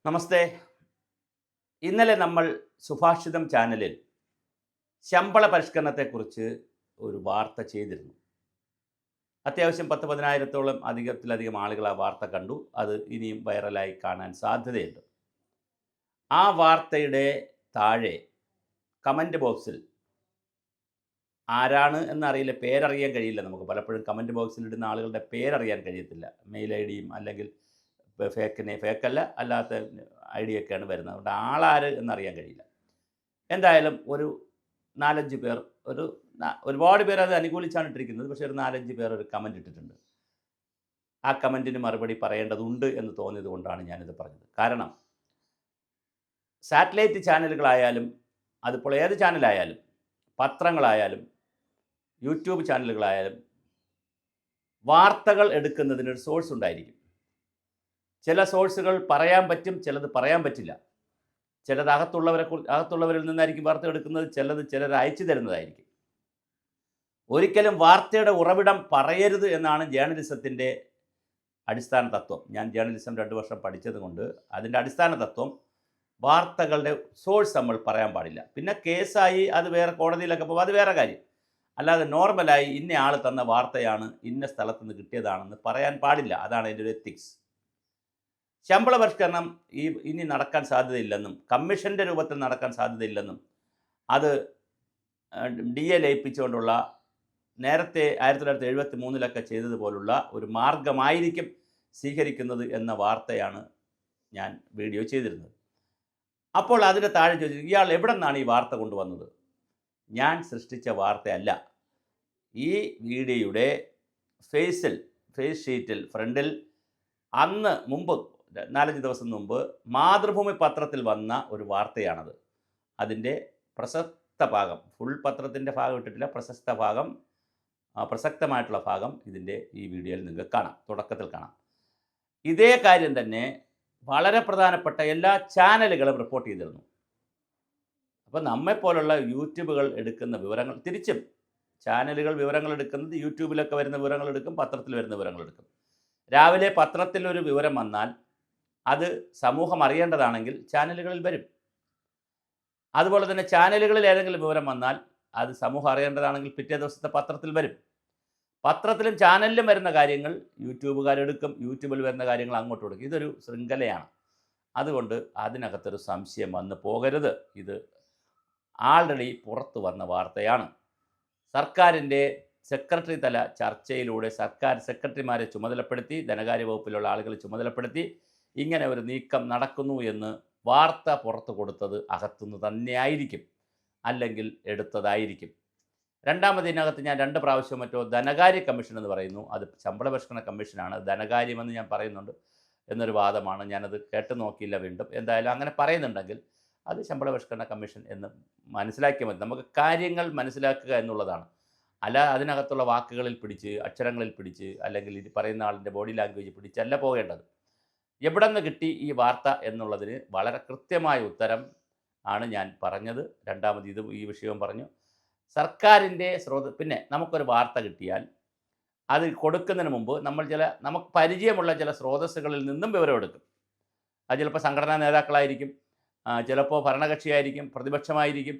നമസ്തേ. ഇന്നലെ നമ്മൾ സുഭാഷിതം ചാനലിൽ ശമ്പള പരിഷ്കരണത്തെക്കുറിച്ച് ഒരു വാർത്ത ചെയ്തിരുന്നു. അത്യാവശ്യം 10,000-15,000 അധികത്തിലധികം ആളുകൾ ആ വാർത്ത കണ്ടു. അത് ഇനിയും വൈറലായി കാണാൻ സാധ്യതയുണ്ട്. ആ വാർത്തയുടെ താഴെ കമൻറ്റ് ബോക്സിൽ ആരാണ് എന്നറിയില്ല, പേരറിയാൻ കഴിയില്ല. നമുക്ക് പലപ്പോഴും കമൻറ്റ് ബോക്സിൽ ഇടുന്ന ആളുകളുടെ പേരറിയാൻ കഴിയത്തില്ല. മെയിൽ ഐ ഡിയും അല്ലെങ്കിൽ ഫേക്കല്ല അല്ലാത്ത ഐ ഡിയൊക്കെയാണ് വരുന്നത്. അതുകൊണ്ട് ആളാര് എന്നറിയാൻ കഴിയില്ല. എന്തായാലും ഒരു 4-5 പേർ, ഒരുപാട് പേർ അത് അനുകൂലിച്ചാണ് ഇട്ടിരിക്കുന്നത്. പക്ഷേ ഒരു 4-5 പേർ ഒരു കമൻറ്റ് ഇട്ടിട്ടുണ്ട്. ആ കമൻറ്റിന് മറുപടി പറയേണ്ടതുണ്ട് എന്ന് തോന്നിയത് കൊണ്ടാണ് ഞാനിത് പറഞ്ഞത്. കാരണം സാറ്റലൈറ്റ് ചാനലുകളായാലും അതിപ്പോൾ ഏത് ചാനലായാലും പത്രങ്ങളായാലും യൂട്യൂബ് ചാനലുകളായാലും വാർത്തകൾ എടുക്കുന്നതിനൊരു സോഴ്സ് ഉണ്ടായിരിക്കും. ചില സോഴ്സുകൾ പറയാൻ പറ്റും, ചിലത് പറയാൻ പറ്റില്ല. ചിലത് അകത്തുള്ളവരിൽ നിന്നായിരിക്കും വാർത്ത എടുക്കുന്നത്, ചിലർ അയച്ചു തരുന്നതായിരിക്കും. ഒരിക്കലും വാർത്തയുടെ ഉറവിടം പറയരുത് എന്നാണ് ജേർണലിസത്തിൻ്റെ അടിസ്ഥാന തത്വം. ഞാൻ ജേർണലിസം 2 വർഷം പഠിച്ചത് കൊണ്ട് അതിൻ്റെ അടിസ്ഥാന തത്വം വാർത്തകളുടെ സോഴ്സ് നമ്മൾ പറയാൻ പാടില്ല. പിന്നെ കേസായി അത് വേറെ കോടതിയിലൊക്കെ പോകും, അത് വേറെ കാര്യം. അല്ലാതെ നോർമലായി ഇന്ന ആൾ തന്ന വാർത്തയാണ്, ഇന്ന സ്ഥലത്ത് നിന്ന് കിട്ടിയതാണെന്ന് പറയാൻ പാടില്ല. അതാണ് അതിൻ്റെ ഒരു എത്തിക്സ്. ശമ്പള പരിഷ്കരണം ഇനി നടക്കാൻ സാധ്യതയില്ലെന്നും കമ്മീഷൻ്റെ രൂപത്തിൽ നടക്കാൻ സാധ്യതയില്ലെന്നും അത് DA ലയിപ്പിച്ചുകൊണ്ടുള്ള നേരത്തെ 1973 ചെയ്തതുപോലുള്ള ഒരു മാർഗമായിരിക്കും സ്വീകരിക്കുന്നത് എന്ന വാർത്തയാണ് ഞാൻ വീഡിയോ ചെയ്തിരുന്നത്. അപ്പോൾ അതിൻ്റെ താഴെ ചോദിച്ചു, ഇയാൾ എവിടെ നിന്നാണ് ഈ വാർത്ത കൊണ്ടുവന്നത്? ഞാൻ സൃഷ്ടിച്ച വാർത്തയല്ല. ഈ വീഡിയോയുടെ ഫേസ് ഷീറ്റിൽ ഫ്രണ്ടിൽ അന്ന് മുമ്പ് 4-5 ദിവസം മുമ്പ് മാതൃഭൂമി പത്രത്തിൽ വന്ന ഒരു വാർത്തയാണത്. അതിൻ്റെ പ്രസക്ത ഭാഗം, ഫുൾ പത്രത്തിൻ്റെ ഭാഗം ഇട്ടിട്ടില്ല, പ്രസക്തമായിട്ടുള്ള ഭാഗം ഇതിൻ്റെ ഈ വീഡിയോയിൽ നിങ്ങൾക്ക് കാണാം, തുടക്കത്തിൽ കാണാം. ഇതേ കാര്യം തന്നെ വളരെ പ്രധാനപ്പെട്ട എല്ലാ ചാനലുകളും റിപ്പോർട്ട് ചെയ്തിരുന്നു. അപ്പോൾ നമ്മെപ്പോലുള്ള യൂട്യൂബുകൾ എടുക്കുന്ന വിവരങ്ങൾ തിരിച്ചും ചാനലുകൾ വിവരങ്ങൾ എടുക്കുന്നത് യൂട്യൂബിലൊക്കെ വരുന്ന വിവരങ്ങൾ എടുക്കും, പത്രത്തിൽ വരുന്ന വിവരങ്ങൾ എടുക്കും. രാവിലെ പത്രത്തിൽ ഒരു വിവരം വന്നാൽ അത് സമൂഹം അറിയേണ്ടതാണെങ്കിൽ ചാനലുകളിൽ വരും. അതുപോലെ തന്നെ ചാനലുകളിൽ ഏതെങ്കിലും വിവരം വന്നാൽ അത് സമൂഹം അറിയേണ്ടതാണെങ്കിൽ പിറ്റേ ദിവസത്തെ പത്രത്തിൽ വരും. പത്രത്തിലും ചാനലിലും വരുന്ന കാര്യങ്ങൾ യൂട്യൂബുകാരെടുക്കും, യൂട്യൂബിൽ വരുന്ന കാര്യങ്ങൾ അങ്ങോട്ട് കൊടുക്കും. ഇതൊരു ശൃംഖലയാണ്. അതുകൊണ്ട് അതിനകത്തൊരു സംശയം വന്ന് പോകരുത്. ഇത് ആൾറെഡി പുറത്തു വന്ന വാർത്തയാണ്. സർക്കാരിൻ്റെ സെക്രട്ടറി തല ചർച്ചയിലൂടെ സർക്കാർ സെക്രട്ടറിമാരെ ചുമതലപ്പെടുത്തി, ധനകാര്യ വകുപ്പിലുള്ള ആളുകൾ ചുമതലപ്പെടുത്തി ഇങ്ങനെ ഒരു നീക്കം നടക്കുന്നു എന്ന് വാർത്ത പുറത്തു കൊടുത്തത് അകത്തുനിന്ന് തന്നെയായിരിക്കും, അല്ലെങ്കിൽ എടുത്തതായിരിക്കും. രണ്ടാമത് ഇതിനകത്ത് ഞാൻ 2 പ്രാവശ്യം മറ്റോ ധനകാര്യ കമ്മീഷൻ എന്ന് പറയുന്നു. അത് ശമ്പള പരിഷ്കരണ കമ്മീഷനാണ്, ധനകാര്യമെന്ന് ഞാൻ പറയുന്നുണ്ട് എന്നൊരു വാദമാണ്. ഞാനത് കേട്ട് നോക്കിയില്ല വീണ്ടും. എന്തായാലും അങ്ങനെ പറയുന്നുണ്ടെങ്കിൽ അത് ശമ്പള പരിഷ്കരണ കമ്മീഷൻ എന്ന് മനസ്സിലാക്കിയാൽ മതി. നമുക്ക് കാര്യങ്ങൾ മനസ്സിലാക്കുക എന്നുള്ളതാണ്. അല്ല അതിനകത്തുള്ള വാക്കുകളിൽ പിടിച്ച്, അക്ഷരങ്ങളിൽ പിടിച്ച്, അല്ലെങ്കിൽ ഇത് പറയുന്ന ആളിൻ്റെ ബോഡി ലാംഗ്വേജ് പിടിച്ചല്ല പോകേണ്ടത്. എവിടെ നിന്ന് കിട്ടി ഈ വാർത്ത എന്നുള്ളതിന് വളരെ കൃത്യമായ ഉത്തരം ആണ് ഞാൻ പറഞ്ഞത്. രണ്ടാമത് ഈ വിഷയവും പറഞ്ഞു. സർക്കാരിൻ്റെ പിന്നെ നമുക്കൊരു വാർത്ത കിട്ടിയാൽ അത് കൊടുക്കുന്നതിന് മുമ്പ് നമുക്ക് പരിചയമുള്ള ചില സ്രോതസ്സുകളിൽ നിന്നും വിവരമെടുക്കും. അത് ചിലപ്പോൾ സംഘടനാ നേതാക്കളായിരിക്കും, ചിലപ്പോൾ ഭരണകക്ഷിയായിരിക്കും, പ്രതിപക്ഷമായിരിക്കും,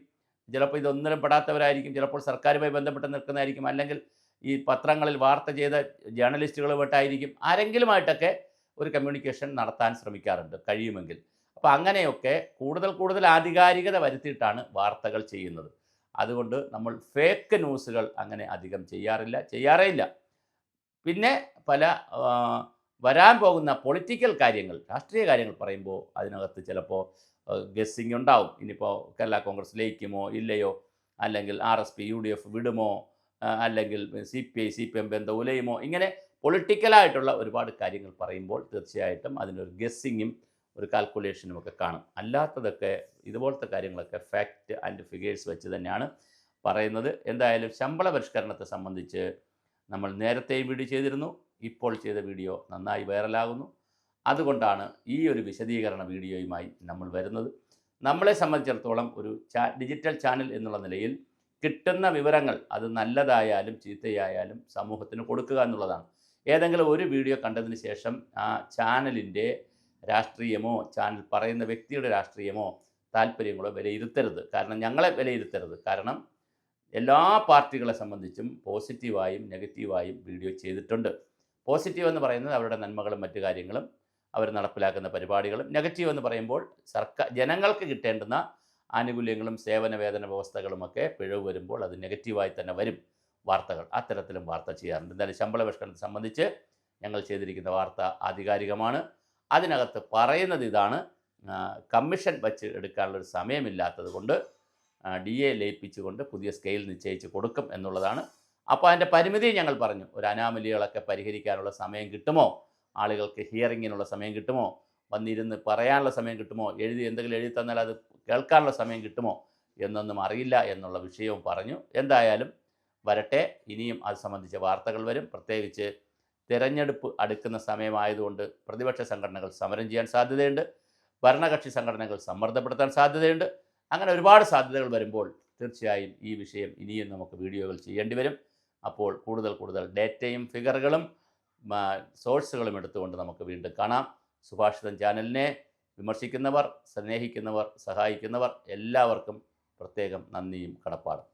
ചിലപ്പോൾ ഇതൊന്നിലും പെടാത്തവരായിരിക്കും, ചിലപ്പോൾ സർക്കാരുമായി ബന്ധപ്പെട്ട് നിൽക്കുന്നതായിരിക്കും, അല്ലെങ്കിൽ ഈ പത്രങ്ങളിൽ വാർത്ത ചെയ്ത ജേർണലിസ്റ്റുകളുമായിട്ടായിരിക്കും, ആരെങ്കിലുമായിട്ടൊക്കെ ഒരു കമ്മ്യൂണിക്കേഷൻ നടത്താൻ ശ്രമിക്കാറുണ്ട് കഴിയുമെങ്കിൽ. അപ്പോൾ അങ്ങനെയൊക്കെ കൂടുതൽ ആധികാരികത വരുത്തിയിട്ടാണ് വാർത്തകൾ ചെയ്യുന്നത്. അതുകൊണ്ട് നമ്മൾ ഫേക്ക് ന്യൂസുകൾ അങ്ങനെ അധികം ചെയ്യാറേ ഇല്ല. പിന്നെ പല വരാൻ പോകുന്ന പൊളിറ്റിക്കൽ കാര്യങ്ങൾ, രാഷ്ട്രീയ കാര്യങ്ങൾ പറയുമ്പോൾ അതിനകത്ത് ചിലപ്പോൾ ഗസ്സിങ് ഉണ്ടാവും. ഇനിയിപ്പോൾ കേരള കോൺഗ്രസ് ലയിക്കുമോ ഇല്ലയോ, അല്ലെങ്കിൽ RSP UDF വിടുമോ, അല്ലെങ്കിൽ CPI CPM ബന്ധം ഉലയുമോ, ഇങ്ങനെ പൊളിറ്റിക്കലായിട്ടുള്ള ഒരുപാട് കാര്യങ്ങൾ പറയുമ്പോൾ തീർച്ചയായിട്ടും അതിനൊരു ഗസ്സിങ്ങും ഒരു കാൽക്കുലേഷനും ഒക്കെ കാണും. അല്ലാത്തതൊക്കെ ഇതുപോലത്തെ കാര്യങ്ങളൊക്കെ ഫാക്റ്റ് ആൻഡ് ഫിഗേഴ്സ് വെച്ച് തന്നെയാണ് പറയുന്നത്. എന്തായാലും ശമ്പള പരിഷ്കരണത്തെ സംബന്ധിച്ച് നമ്മൾ നേരത്തെയും വീഡിയോ ചെയ്തിരുന്നു. ഇപ്പോൾ ചെയ്ത വീഡിയോ നന്നായി വൈറലാകുന്നു. അതുകൊണ്ടാണ് ഈ ഒരു വിശദീകരണ വീഡിയോയുമായി നമ്മൾ വരുന്നത്. നമ്മളെ സംബന്ധിച്ചിടത്തോളം ഒരു ഡിജിറ്റൽ ചാനൽ എന്നുള്ള നിലയിൽ കിട്ടുന്ന വിവരങ്ങൾ അത് നല്ലതായാലും ചീത്തയായാലും സമൂഹത്തിന് കൊടുക്കുക എന്നുള്ളതാണ്. ഏതെങ്കിലും ഒരു വീഡിയോ കണ്ടതിന് ശേഷം ആ ചാനലിൻ്റെ രാഷ്ട്രീയമോ ചാനൽ പറയുന്ന വ്യക്തിയുടെ രാഷ്ട്രീയമോ താല്പര്യങ്ങളോ വിലയിരുത്തരുത്. കാരണം ഞങ്ങളെ വിലയിരുത്തരുത്. കാരണം എല്ലാ പാർട്ടികളെ സംബന്ധിച്ചും പോസിറ്റീവായും നെഗറ്റീവായും വീഡിയോ ചെയ്തിട്ടുണ്ട്. പോസിറ്റീവ് എന്ന് പറയുന്നത് അവരുടെ നന്മകളും മറ്റു കാര്യങ്ങളും അവർ നടപ്പിലാക്കുന്ന പരിപാടികളും, നെഗറ്റീവ് എന്ന് പറയുമ്പോൾ ജനങ്ങൾക്ക് കിട്ടേണ്ടുന്ന ആനുകൂല്യങ്ങളും സേവന വേതന വ്യവസ്ഥകളുമൊക്കെ പിഴവ് വരുമ്പോൾ അത് നെഗറ്റീവായി തന്നെ വരും വാർത്തകൾ. അത്തരത്തിലും വാർത്ത ചെയ്യാറുണ്ട്. എന്തായാലും ശമ്പള പരിഷ്കരണത്തെ സംബന്ധിച്ച് ഞങ്ങൾ ചെയ്തിരിക്കുന്ന വാർത്ത ആധികാരികമാണ്. അതിനകത്ത് പറയുന്നത് ഇതാണ്: കമ്മീഷൻ വച്ച് എടുക്കാനുള്ളൊരു സമയമില്ലാത്തത് കൊണ്ട് DA ലയിപ്പിച്ചുകൊണ്ട് പുതിയ സ്കെയിൽ നിശ്ചയിച്ച് കൊടുക്കും എന്നുള്ളതാണ്. അപ്പോൾ അതിൻ്റെ പരിമിതി ഞങ്ങൾ പറഞ്ഞു. ഒരു അനാമലികളൊക്കെ പരിഹരിക്കാനുള്ള സമയം കിട്ടുമോ, ആളുകൾക്ക് ഹിയറിങ്ങിനുള്ള സമയം കിട്ടുമോ, വന്നിരുന്ന് പറയാനുള്ള സമയം കിട്ടുമോ, എന്തെങ്കിലും എഴുതി തന്നാൽ അത് കേൾക്കാനുള്ള സമയം കിട്ടുമോ എന്നൊന്നും അറിയില്ല എന്നുള്ള വിഷയവും പറഞ്ഞു. എന്തായാലും വരട്ടെ, ഇനിയും അത് സംബന്ധിച്ച വാർത്തകൾ വരും. പ്രത്യേകിച്ച് തിരഞ്ഞെടുപ്പ് അടുക്കുന്ന സമയമായതുകൊണ്ട് പ്രതിപക്ഷ സംഘടനകൾ സമരം ചെയ്യാൻ സാധ്യതയുണ്ട്, ഭരണകക്ഷി സംഘടനകൾ സമ്മർദ്ദപ്പെടുത്താൻ സാധ്യതയുണ്ട്. അങ്ങനെ ഒരുപാട് സാധ്യതകൾ വരുമ്പോൾ തീർച്ചയായും ഈ വിഷയം ഇനിയും നമുക്ക് വീഡിയോകൾ ചെയ്യേണ്ടി വരും. അപ്പോൾ കൂടുതൽ ഡേറ്റയും ഫിഗറുകളും സോഴ്സുകളും എടുത്തുകൊണ്ട് നമുക്ക് വീണ്ടും കാണാം. സുഭാഷിതം ചാനലിനെ വിമർശിക്കുന്നവർ, സ്നേഹിക്കുന്നവർ, സഹായിക്കുന്നവർ എല്ലാവർക്കും പ്രത്യേകം നന്ദിയും കടപ്പാടും.